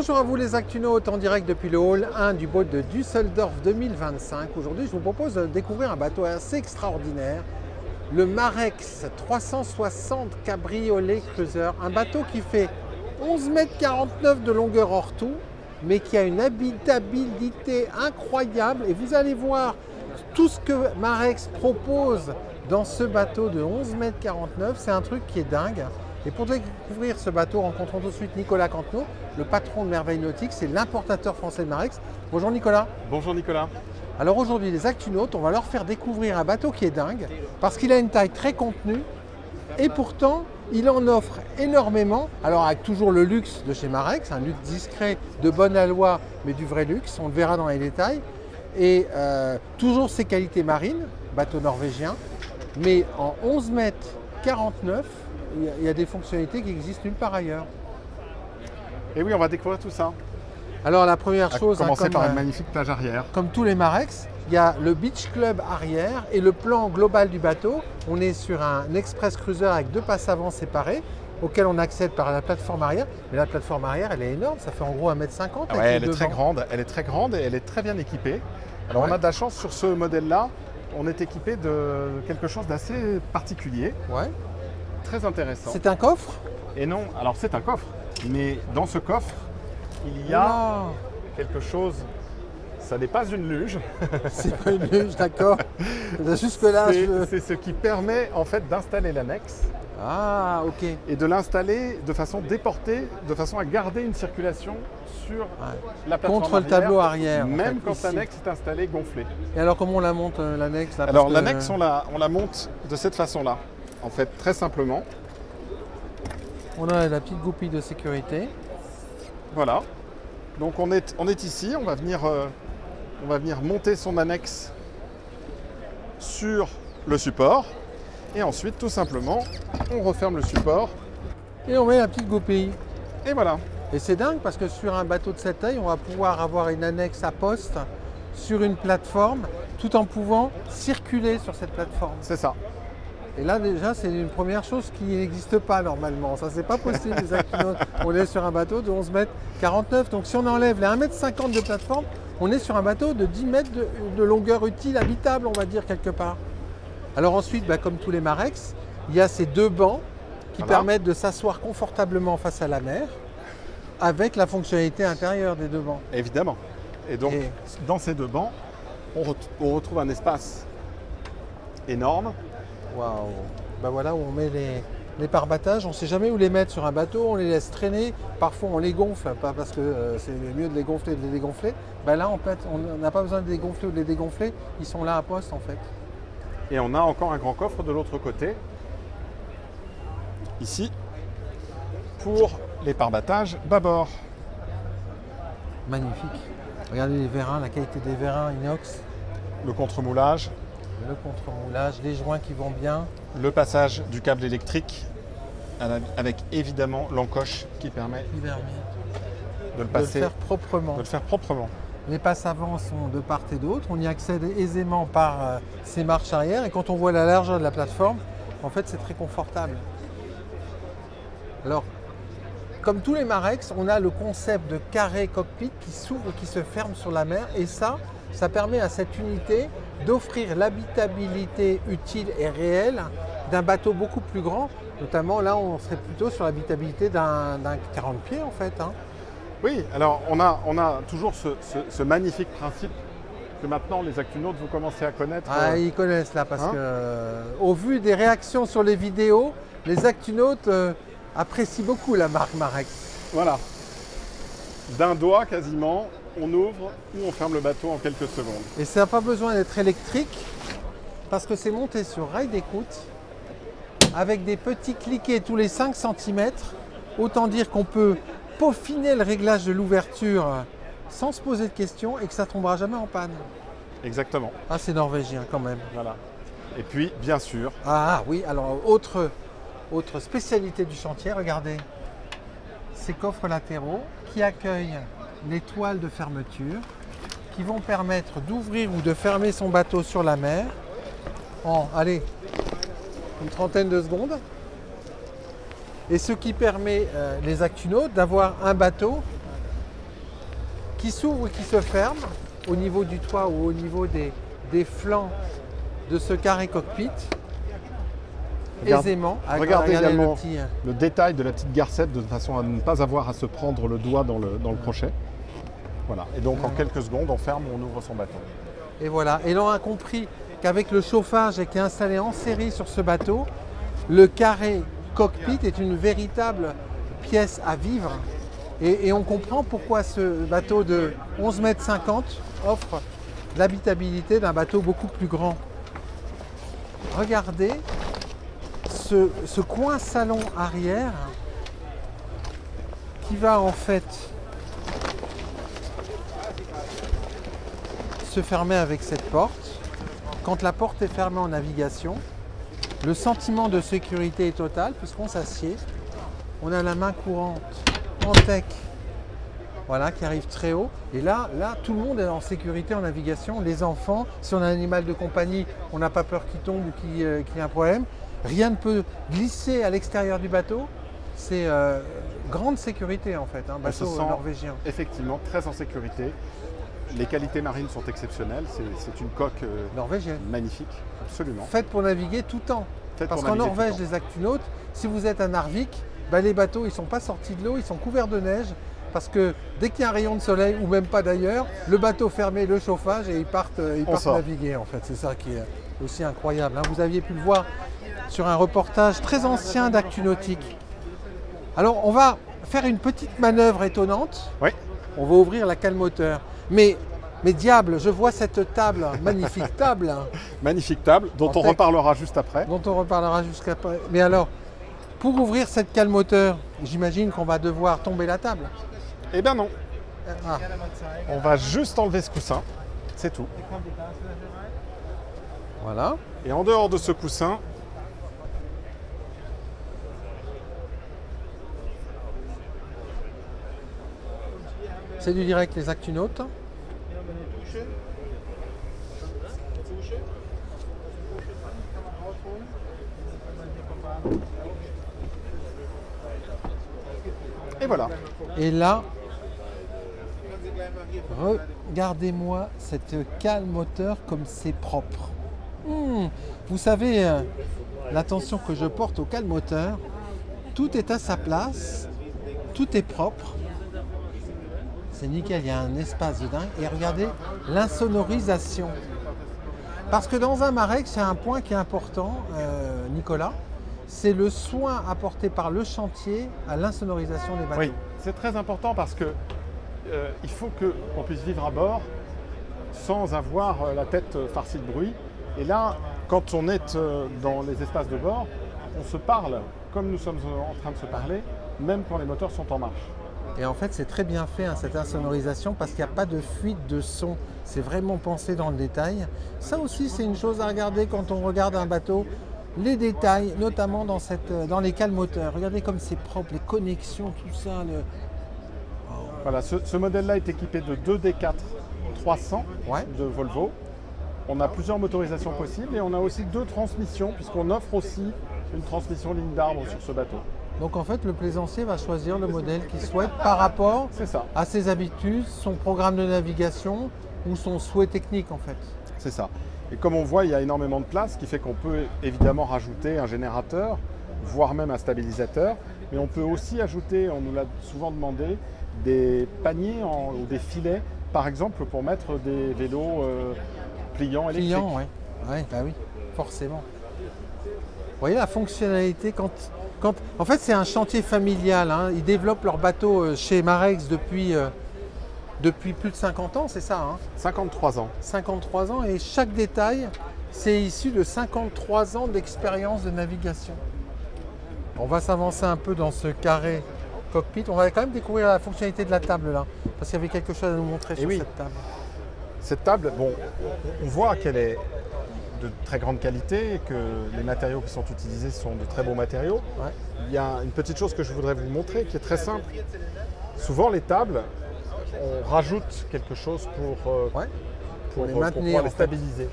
Bonjour à vous les Actunautes en direct depuis le hall 1 du boat de Düsseldorf 2025. Aujourd'hui, je vous propose de découvrir un bateau assez extraordinaire, le Marex 360 Cabriolet Cruiser. Un bateau qui fait 11,49 m de longueur hors tout, mais qui a une habitabilité incroyable. Et vous allez voir tout ce que Marex propose dans ce bateau de 11,49 m. C'est un truc qui est dingue. Et pour découvrir ce bateau, rencontrons tout de suite Nicolas Cantenot, le patron de Merveille Nautique, c'est l'importateur français de Marex. Bonjour Nicolas. Bonjour Nicolas. Alors aujourd'hui, les Actunautes, on va leur faire découvrir un bateau qui est dingue, parce qu'il a une taille très contenue, et pourtant, il en offre énormément. Alors avec toujours le luxe de chez Marex, un luxe discret, de bonne aloi, mais du vrai luxe, on le verra dans les détails. Et toujours ses qualités marines, bateau norvégien, mais en 11,49 m, il y a des fonctionnalités qui existent nulle part ailleurs. Et oui, on va découvrir tout ça. Alors la première chose, commencer par une magnifique plage arrière. Comme tous les Marex, il y a le Beach Club arrière et le plan global du bateau. On est sur un Express Cruiser avec deux passes avant séparées auquel on accède par la plateforme arrière. Mais la plateforme arrière, elle est énorme, ça fait en gros 1,50 m. Ah ouais, elle est très grande, et elle est très bien équipée. Alors on a de la chance sur ce modèle-là, on est équipé de quelque chose d'assez particulier. Ouais. Très intéressant. C'est un coffre? Et non, alors c'est un coffre, mais dans ce coffre, il y a quelque chose, ça n'est pas une luge. C'est pas une luge, d'accord. Jusque-là, c'est ce qui permet en fait d'installer l'annexe. Ah, ok. Et de l'installer de façon déportée, de façon à garder une circulation sur la plateforme contre le tableau arrière. Même quand l'annexe est installée gonflée. Et alors comment on la monte l'annexe? Alors l'annexe, on la monte de cette façon-là. En fait, très simplement. On a la petite goupille de sécurité. Voilà. Donc on est ici, on va venir monter son annexe sur le support. Et ensuite, tout simplement, on referme le support. Et on met la petite goupille. Et voilà. Et c'est dingue parce que sur un bateau de cette taille, on va pouvoir avoir une annexe à poste sur une plateforme tout en pouvant circuler sur cette plateforme. C'est ça. Et là déjà, c'est une première chose qui n'existe pas normalement. Ça, c'est pas possible, les Actunautes. On est sur un bateau de 11,49 m. Donc si on enlève les 1,50 m de plateforme, on est sur un bateau de 10 mètres de longueur utile, habitable, on va dire, quelque part. Alors ensuite, comme tous les Marex, il y a ces deux bancs qui permettent de s'asseoir confortablement face à la mer avec la fonctionnalité intérieure des deux bancs. Évidemment. Et donc, dans ces deux bancs, on retrouve un espace énorme. Waouh! Ben voilà où on met les pare-battages. On ne sait jamais où les mettre sur un bateau, on les laisse traîner. Parfois, on les gonfle, pas parce que c'est mieux de les gonfler que de les dégonfler. Là, en fait, on n'a pas besoin de les gonfler ou de les dégonfler. Ils sont là à poste, en fait. Et on a encore un grand coffre de l'autre côté, ici, pour les pare-battages bâbord. Magnifique. Regardez les vérins, la qualité des vérins inox. Le contre-moulage. Le contre-moulage, les joints qui vont bien. Le passage du câble électrique avec évidemment l'encoche qui permet de le passer, de le faire proprement. Les passes avant sont de part et d'autre. On y accède aisément par ces marches arrière. Et quand on voit la largeur de la plateforme, en fait, c'est très confortable. Alors, comme tous les Marex, on a le concept de carré cockpit qui s'ouvre, qui se ferme sur la mer. Et ça permet à cette unité d'offrir l'habitabilité utile et réelle d'un bateau beaucoup plus grand. Notamment, là, on serait plutôt sur l'habitabilité d'un 40 pieds, en fait. Oui, alors on a toujours ce magnifique principe que maintenant les Actunautes vous commencez à connaître. Ils connaissent là parce que au vu des réactions sur les vidéos, les Actunautes apprécient beaucoup la marque Marex. Voilà. D'un doigt quasiment, on ouvre ou on ferme le bateau en quelques secondes. Et ça n'a pas besoin d'être électrique parce que c'est monté sur rail d'écoute avec des petits cliquets tous les 5 cm. Autant dire qu'on peut peaufiner le réglage de l'ouverture sans se poser de questions et que ça ne tombera jamais en panne. Exactement. Ah, c'est norvégien quand même. Voilà. Et puis, bien sûr. Ah oui, alors autre spécialité du chantier, regardez. Ces coffres latéraux qui accueillent les toiles de fermeture qui vont permettre d'ouvrir ou de fermer son bateau sur la mer en, allez, une trentaine de secondes. Et ce qui permet les Actunautes d'avoir un bateau qui s'ouvre et qui se ferme au niveau du toit ou au niveau des flancs de ce carré cockpit. Aisément. Regardez également le petit, le détail de la petite garcette de façon à ne pas avoir à se prendre le doigt dans le crochet. Voilà. Et donc en quelques secondes, on ferme, on ouvre son bateau. Et voilà. Et l'on a compris qu'avec le chauffage qui est installé en série sur ce bateau, le carré cockpit est une véritable pièce à vivre. Et on comprend pourquoi ce bateau de 11,50 m offre l'habitabilité d'un bateau beaucoup plus grand. Regardez ce coin salon arrière qui va en fait se fermer avec cette porte. Quand la porte est fermée en navigation, le sentiment de sécurité est total puisqu'on s'assied. On a la main courante en tech, voilà, qui arrive très haut. Et là, tout le monde est en sécurité en navigation. Les enfants, si on a un animal de compagnie, on n'a pas peur qu'il tombe ou qu'il y ait un problème. Rien ne peut glisser à l'extérieur du bateau. C'est grande sécurité en fait, un bateau norvégien. Effectivement, très en sécurité. Les qualités marines sont exceptionnelles. C'est une coque norvégienne, magnifique, absolument. Faite pour naviguer tout le temps. Parce qu'en Norvège, les Actunautes, si vous êtes à Narvik, les bateaux ils ne sont pas sortis de l'eau, ils sont couverts de neige. Parce que dès qu'il y a un rayon de soleil, ou même pas d'ailleurs, le bateau fermé, le chauffage et ils partent naviguer en fait. C'est ça qui est aussi incroyable. Vous aviez pu le voir sur un reportage très ancien d'Actunautique. Alors on va faire une petite manœuvre étonnante. Oui. On va ouvrir la cale moteur. Mais diable, je vois cette table, magnifique table. Magnifique table, dont on reparlera juste après. Dont on reparlera juste après. Mais alors, pour ouvrir cette cale moteur, j'imagine qu'on va devoir tomber la table. Eh bien non. On va juste enlever ce coussin, c'est tout. Voilà. Et en dehors de ce coussin, c'est du direct les Actunautes. Et voilà. Et là, regardez-moi cette cale moteur comme c'est propre. Vous savez, l'attention que je porte aux cales moteurs, tout est à sa place, tout est propre. C'est nickel, il y a un espace de dingue. Et regardez l'insonorisation. Parce que dans un Marek, c'est un point qui est important, Nicolas, c'est le soin apporté par le chantier à l'insonorisation des bateaux. Oui, c'est très important parce que il faut qu'on puisse vivre à bord sans avoir la tête farcie de bruit. Et là, quand on est dans les espaces de bord, on se parle comme nous sommes en train de se parler, même quand les moteurs sont en marche. Et en fait, c'est très bien fait cette insonorisation parce qu'il n'y a pas de fuite de son. C'est vraiment pensé dans le détail. Ça aussi, c'est une chose à regarder quand on regarde un bateau. Les détails, notamment dans les cales moteurs. Regardez comme c'est propre, les connexions, tout ça. Voilà, ce modèle-là est équipé de 2 D4 300 de Volvo. On a plusieurs motorisations possibles et on a aussi 2 transmissions puisqu'on offre aussi une transmission ligne d'arbre sur ce bateau. Donc en fait, le plaisancier va choisir le modèle qu'il souhaite par rapport à ses habitudes, son programme de navigation ou son souhait technique en fait. C'est ça. Et comme on voit, il y a énormément de place, ce qui fait qu'on peut évidemment rajouter un générateur, voire même un stabilisateur. Mais on peut aussi ajouter, on nous l'a souvent demandé, des paniers ou des filets, par exemple pour mettre des vélos pliants électriques. Pliants, oui, oui, forcément. Vous voyez la fonctionnalité en fait, c'est un chantier familial. Ils développent leur bateau chez Marex depuis plus de 50 ans, c'est ça 53 ans. 53 ans et chaque détail, c'est issu de 53 ans d'expérience de navigation. On va s'avancer un peu dans ce carré cockpit. On va quand même découvrir la fonctionnalité de la table là, parce qu'il y avait quelque chose à nous montrer sur cette table. Cette table, bon, on voit qu'elle est de très grande qualité et que les matériaux qui sont utilisés sont de très bons matériaux. Ouais. Il y a une petite chose que je voudrais vous montrer qui est très simple. Souvent les tables, on rajoute quelque chose pour pouvoir les stabiliser.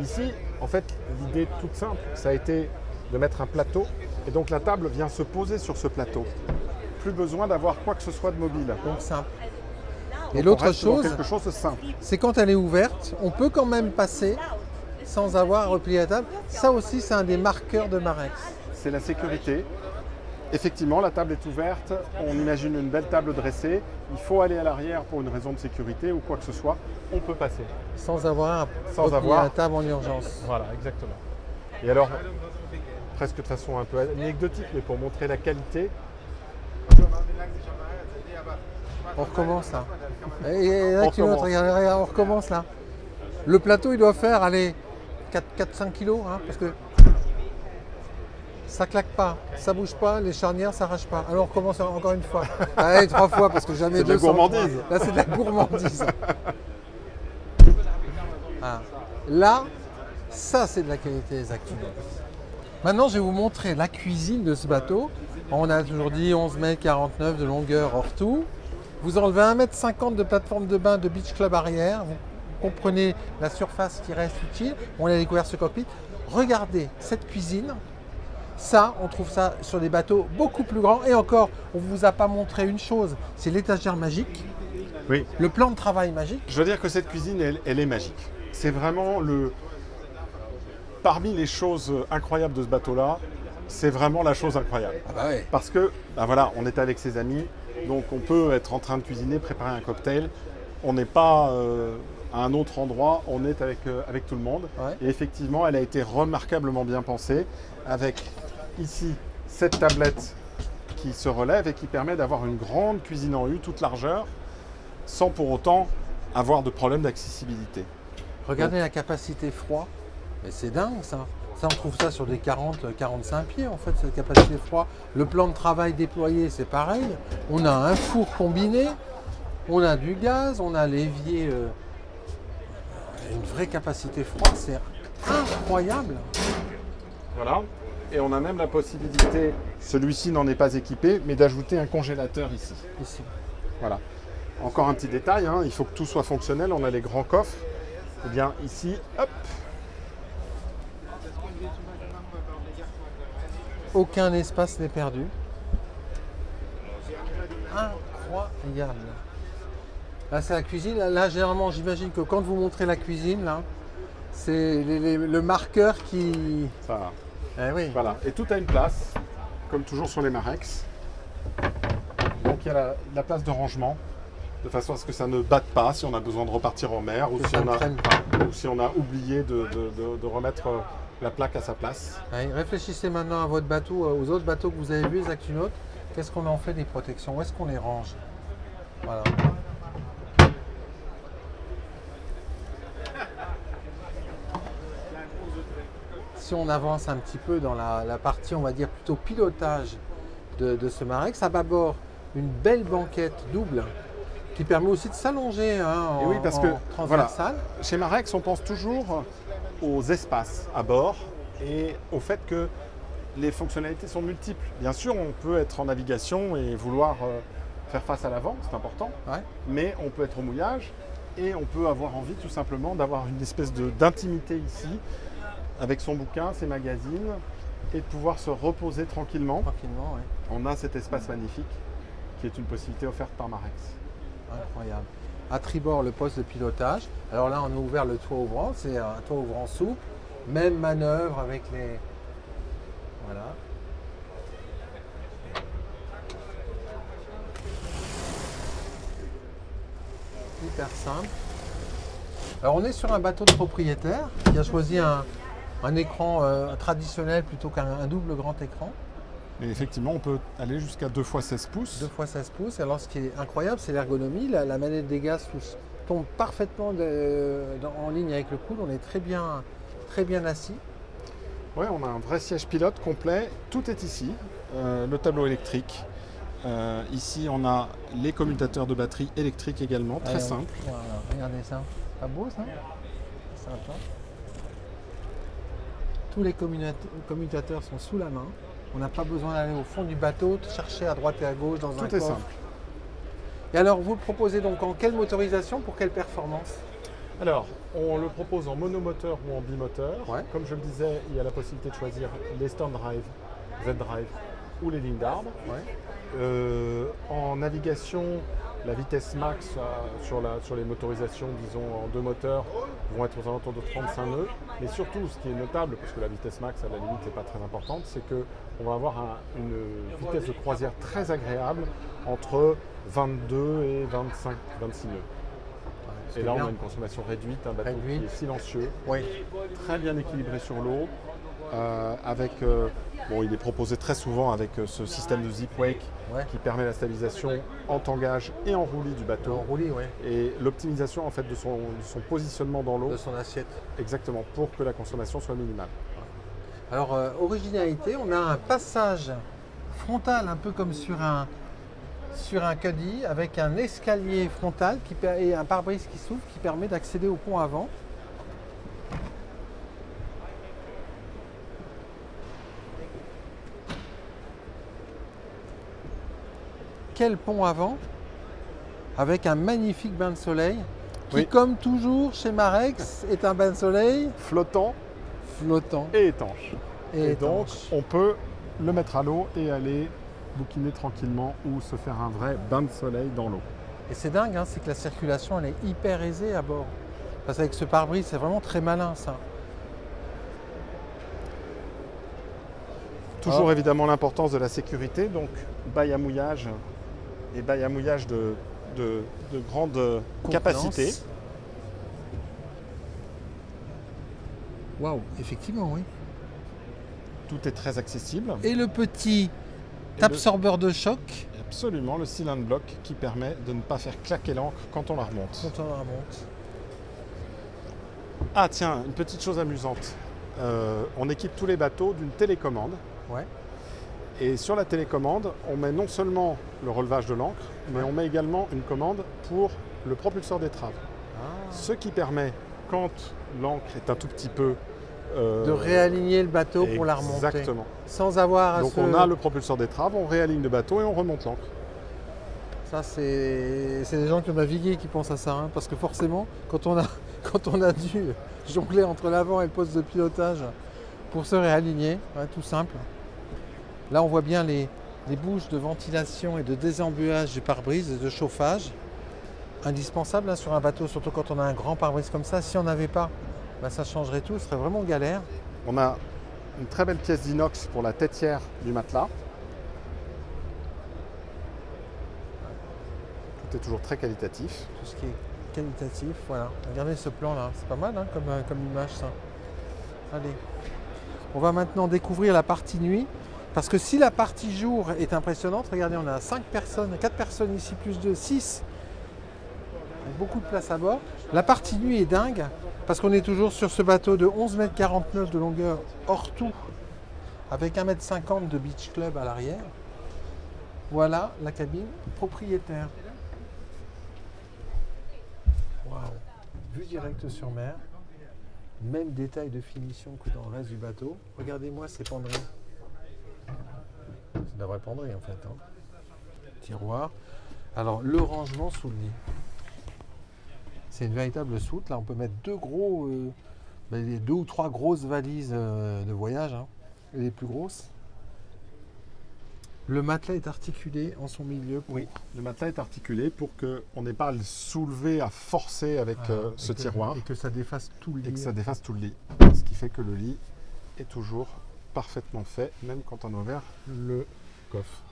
Ici, en fait, l'idée toute simple, ça a été de mettre un plateau et donc la table vient se poser sur ce plateau. Plus besoin d'avoir quoi que ce soit de mobile. Donc simple. Et Donc, l'autre on reste dans chose, quelque chose de simple. c'est quand elle est ouverte, on peut quand même passer sans avoir à replier la table. Ça aussi, c'est un des marqueurs de Marex. C'est la sécurité. Effectivement, la table est ouverte, on imagine une belle table dressée, il faut aller à l'arrière pour une raison de sécurité ou quoi que ce soit, on peut passer. Sans avoir à Sans replier avoir. la table en urgence. Voilà, exactement. Et alors, presque de façon un peu anecdotique, mais pour montrer la qualité, On recommence là. Et là, On tu notes, recommence. regarde, on recommence là. Le plateau, il doit faire, allez, 4-5 kilos, hein, parce que ça claque pas, ça bouge pas, les charnières s'arrachent pas. Alors on recommence encore une fois. Allez, 3 fois, parce que jamais C'est de la 200. gourmandise. Là, c'est de la gourmandise. Ah. Là, ça, c'est de la qualité des Actinox. Maintenant, je vais vous montrer la cuisine de ce bateau. On a toujours dit 11 mètres 49 de longueur hors tout. Vous enlevez 1,50 m de plateforme de bain de Beach Club arrière. Vous comprenez la surface qui reste utile. On a découvert ce cockpit. Regardez cette cuisine. Ça, on trouve ça sur des bateaux beaucoup plus grands. Et encore, on ne vous a pas montré une chose, c'est l'étagère magique, oui, le plan de travail magique. je veux dire que cette cuisine, elle est magique. C'est vraiment parmi les choses incroyables de ce bateau-là, c'est vraiment la chose incroyable. Ah bah ouais. Parce que, ben voilà, on est avec ses amis, donc on peut être en train de cuisiner, préparer un cocktail. On n'est pas à un autre endroit, on est avec tout le monde. Ouais. Et effectivement, elle a été remarquablement bien pensée, avec ici cette tablette qui se relève et qui permet d'avoir une grande cuisine en U, toute largeur, sans pour autant avoir de problème d'accessibilité. Regardez la capacité froid. Mais c'est dingue ça. Ça, on trouve ça sur des 40-45 pieds en fait, cette capacité froid. Le plan de travail déployé, c'est pareil. On a un four combiné, on a du gaz, on a l'évier. Une vraie capacité froid, c'est incroyable. Voilà. Et on a même la possibilité, celui-ci n'en est pas équipé, mais d'ajouter un congélateur ici. Ici. Voilà. Encore un petit détail, hein, il faut que tout soit fonctionnel. On a les grands coffres. Et bien ici, hop, Aucun espace n'est perdu. Incroyable. Là, c'est la cuisine. Là, généralement, j'imagine que quand vous montrez la cuisine, là, c'est le marqueur qui... ça, Eh oui. voilà. Et tout a une place, comme toujours sur les Marex. Donc il y a la place de rangement, de façon à ce que ça ne batte pas si on a besoin de repartir en mer ou Que si, ça ne traîne pas. ou si on a oublié de remettre la plaque à sa place. Ouais, réfléchissez maintenant à votre bateau, aux autres bateaux que vous avez vus, les Actinox. Qu'est-ce qu'on en fait des protections? Où est-ce qu'on les range? Voilà. Si on avance un petit peu dans la partie, on va dire plutôt pilotage de ce Marex, à bâbord, une belle banquette double qui permet aussi de s'allonger hein, Et oui, parce que transversale. voilà, chez Marex, on pense toujours aux espaces à bord et au fait que les fonctionnalités sont multiples. Bien sûr, on peut être en navigation et vouloir faire face à l'avant, c'est important, Ouais. mais on peut être au mouillage et on peut avoir envie tout simplement d'avoir une espèce d'intimité ici, avec son bouquin, ses magazines, et de pouvoir se reposer tranquillement. Tranquillement, ouais. On a cet espace magnifique qui est une possibilité offerte par Marex. Incroyable. À tribord, le poste de pilotage. Alors là, on a ouvert le toit ouvrant. C'est un toit ouvrant souple. Même manœuvre avec les... Voilà. Hyper simple. Alors on est sur un bateau de propriétaire qui a choisi un écran traditionnel plutôt qu'un double grand écran. Et effectivement, on peut aller jusqu'à 2 x 16 pouces. 2 x 16 pouces. Alors ce qui est incroyable, c'est l'ergonomie. La manette des gaz tombe parfaitement en ligne avec le coude. On est très bien assis. Oui, on a un vrai siège pilote complet. Tout est ici. Le tableau électrique. Ici, on a les commutateurs de batterie électrique également. Très simple. Voilà, regardez ça. Pas beau ça? Sympa. Tous les commutateurs sont sous la main. On n'a pas besoin d'aller au fond du bateau, de chercher à droite et à gauche dans un coffre. Tout est simple. Et alors, vous le proposez donc en quelle motorisation pour quelle performance? Alors, on le propose en monomoteur ou en bimoteur. Ouais. Comme je le disais, il y a la possibilité de choisir les Stern Drive, Z-Drive ou les lignes d'arbre. Ouais. En navigation, La vitesse max sur les motorisations, disons en 2 moteurs, vont être aux alentours de 35 nœuds. Mais surtout, ce qui est notable, parce que la vitesse max, à la limite, n'est pas très importante, c'est qu'on va avoir une vitesse de croisière très agréable entre 22 et 25, 26 nœuds. Et là, on a une consommation réduite, un bateau qui est silencieux, très bien équilibré sur l'eau, il est proposé très souvent avec ce système de zip wake qui permet la stabilisation en tangage et en roulis du bateau. En roulis, et l'optimisation en fait de son positionnement dans l'eau. De son assiette. Exactement, pour que la consommation soit minimale. Alors, originalité, on a un passage frontal un peu comme sur un cuddy avec un escalier frontal et un pare-brise qui s'ouvre qui permet d'accéder au pont avant. Quel pont avant avec un magnifique bain de soleil qui, comme toujours chez Marex, est un bain de soleil flottant et étanche. Et donc, on peut le mettre à l'eau et aller bouquiner tranquillement ou se faire un vrai bain de soleil dans l'eau. Et c'est dingue, c'est que la circulation elle est hyper aisée à bord. Parce qu'avec ce pare-brise, c'est vraiment très malin ça. Toujours évidemment l'importance de la sécurité, donc bail à mouillage et bail à mouillage de grande capacité. Waouh, effectivement, oui. Tout est très accessible. Et le petit absorbeur de choc. Absolument, le cylinder block qui permet de ne pas faire claquer l'ancre quand on la remonte. Quand on la remonte. Ah tiens, une petite chose amusante. On équipe tous les bateaux d'une télécommande. Ouais. Et sur la télécommande, on met non seulement le relevage de l'ancre, mais on met également une commande pour le propulseur d'étrave. Ce qui permet, quand l'ancre est un tout petit peu... de réaligner le bateau pour la remonter. Exactement. Sans avoir à Donc on a le propulseur d'étrave, on réaligne le bateau et on remonte l'ancre. Ça, c'est des gens qui ont navigué qui pensent à ça. Parce que forcément, quand on a dû jongler entre l'avant et le poste de pilotage pour se réaligner, tout simple. Là, on voit bien les bouches de ventilation et de désembuage du pare-brise et de chauffage. Indispensable sur un bateau, surtout quand on a un grand pare-brise comme ça. Si on n'avait pas, ça changerait tout, ce serait vraiment galère. On a une très belle pièce d'inox pour la têtière du matelas. Tout est toujours très qualitatif. Tout ce qui est qualitatif, voilà. Regardez ce plan là, c'est pas mal comme image ça. Allez. On va maintenant découvrir la partie nuit. Parce que si la partie jour est impressionnante, regardez, on a 5 personnes, 4 personnes ici, plus de 6. Avec beaucoup de place à bord. La partie nuit est dingue, parce qu'on est toujours sur ce bateau de 11,49 m de longueur hors tout, avec 1,50 m de beach club à l'arrière. Voilà la cabine propriétaire. Waouh! Vue directe sur mer. Même détail de finition que dans le reste du bateau. Regardez-moi ces penderies. C'est de la vraie penderie en fait. Tiroir. Alors le rangement sous le lit. C'est une véritable soute. Là on peut mettre deux ou trois grosses valises de voyage. Les plus grosses. Le matelas est articulé en son milieu. Oui, le matelas est articulé pour qu'on n'ait pas à le soulever, à forcer avec ce tiroir. Et que ça défasse tout le lit. Et que ça défasse tout le lit. Ce qui fait que le lit est toujours parfaitement fait, même quand on a ouvert le coffre.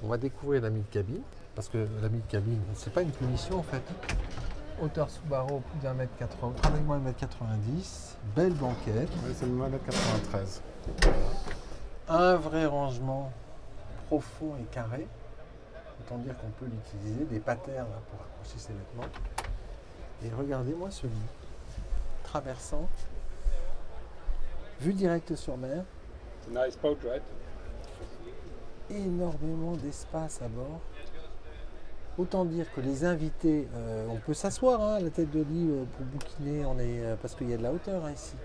On va découvrir la mid-cabine, parce que la mid-cabine, c'est pas une punition en fait. Hauteur sous barreau, plus d'1,80 m, pratiquement 1,90 m, belle banquette. Oui, c'est 1,93 m. Un vrai rangement profond et carré. Autant dire qu'on peut l'utiliser, des patères là, pour accrocher ses vêtements. Et regardez-moi ce lit, traversant. Vue directe sur mer. Nice boat, right? Énormément d'espace à bord. Autant dire que les invités, on peut s'asseoir à la tête de lit pour bouquiner, parce qu'il y a de la hauteur ici.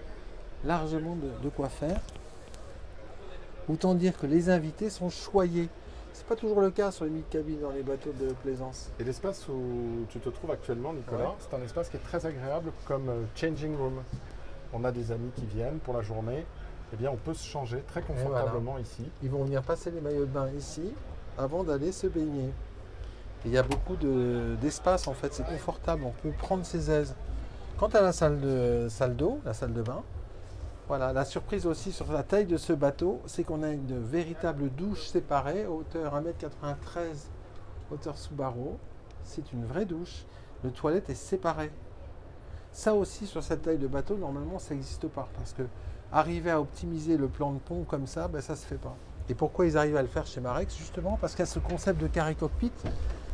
Largement de quoi faire. Autant dire que les invités sont choyés. C'est pas toujours le cas sur les mid-cabines dans les bateaux de plaisance. Et l'espace où tu te trouves actuellement, Nicolas, c'est un espace qui est très agréable comme changing room. On a des amis qui viennent pour la journée, eh bien on peut se changer très confortablement ici. Ils vont venir passer les maillots de bain ici avant d'aller se baigner. Et il y a beaucoup d'espace en fait, c'est confortable, on peut prendre ses aises. Quant à la salle d'eau, la salle de bain, voilà, la surprise aussi sur la taille de ce bateau, c'est qu'on a une véritable douche séparée, hauteur 1,93 m, hauteur Subaru. C'est une vraie douche. Le toilette est séparé. Ça aussi, sur cette taille de bateau, normalement, ça n'existe pas. Parce que arriver à optimiser le plan de pont comme ça, ben, ça ne se fait pas. Et pourquoi ils arrivent à le faire chez Marex? Justement parce qu'il y a ce concept de carré cockpit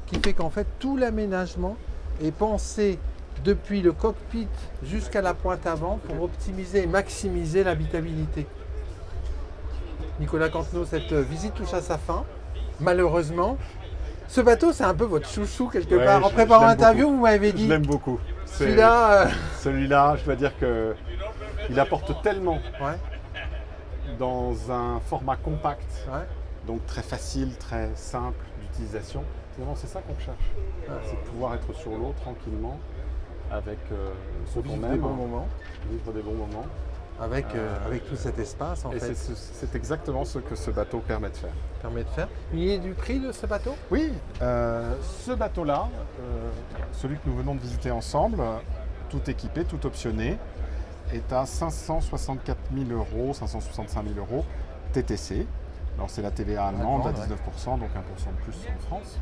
qui fait qu'en fait, tout l'aménagement est pensé depuis le cockpit jusqu'à la pointe avant pour optimiser et maximiser l'habitabilité. Nicolas Cantenot, cette visite touche à sa fin. Malheureusement, ce bateau, c'est un peu votre chouchou quelque part. En préparant l'interview, vous m'avez dit. Je l'aime beaucoup. Celui-là, celui-là, je dois dire que il apporte tellement dans un format compact, donc très facile, très simple d'utilisation. Finalement, c'est ça qu'on cherche. C'est de pouvoir être sur l'eau tranquillement avec ce qu'on aime. Des bons moments. Vivre des bons moments. Avec tout cet espace en fait. C'est exactement ce que ce bateau permet de faire. Il y a du prix de ce bateau? Oui, ce bateau-là, celui que nous venons de visiter ensemble, tout équipé, tout optionné, est à 564 000 €, 565 000 € TTC. Alors c'est la TVA allemande à 19%, donc 1% de plus en France.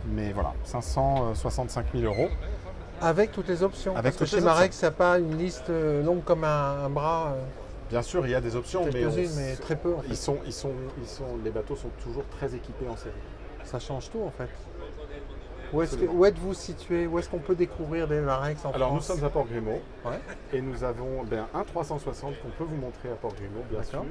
Mais voilà, 565 000 €. Avec toutes les options. Avec parce que chez Marex, il n'y a pas une liste longue comme un bras. Bien sûr, il y a des options, mais très peu. En fait. Les bateaux sont toujours très équipés en série. Ça change tout en fait. Où êtes-vous situé? Où est-ce qu'on peut découvrir des Marex en France? Alors nous sommes à Port-Grimaud et nous avons un 360 qu'on peut vous montrer à Port-Grimaud, bien sûr.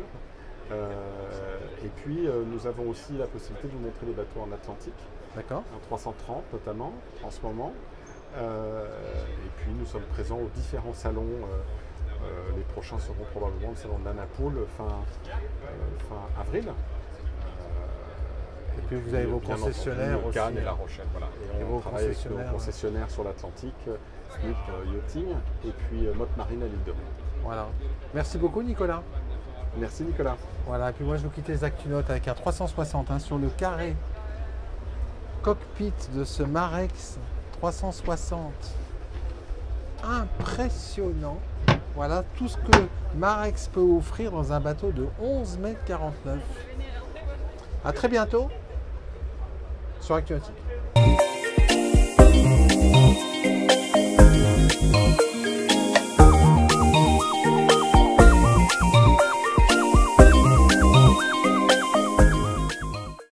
Et puis nous avons aussi la possibilité de vous montrer les bateaux en Atlantique. D'accord. Un 330 notamment en ce moment. Et puis nous sommes présents aux différents salons. Les prochains seront probablement le salon de l'Anapoule fin avril. Et puis vous avez vos concessionnaires aussi. Cannes et La Rochelle. Voilà. Et on travaille avec nos concessionnaires sur l'Atlantique, Smith Yachting et puis Motte Marine à l'île de Ré. Voilà. Merci beaucoup Nicolas. Merci Nicolas. Voilà, et puis moi je vous quitte les Actunotes avec un 360 sur le carré cockpit de ce Marex 360. Impressionnant. Voilà tout ce que Marex peut offrir dans un bateau de 11,49 m. À très bientôt sur Actunautique.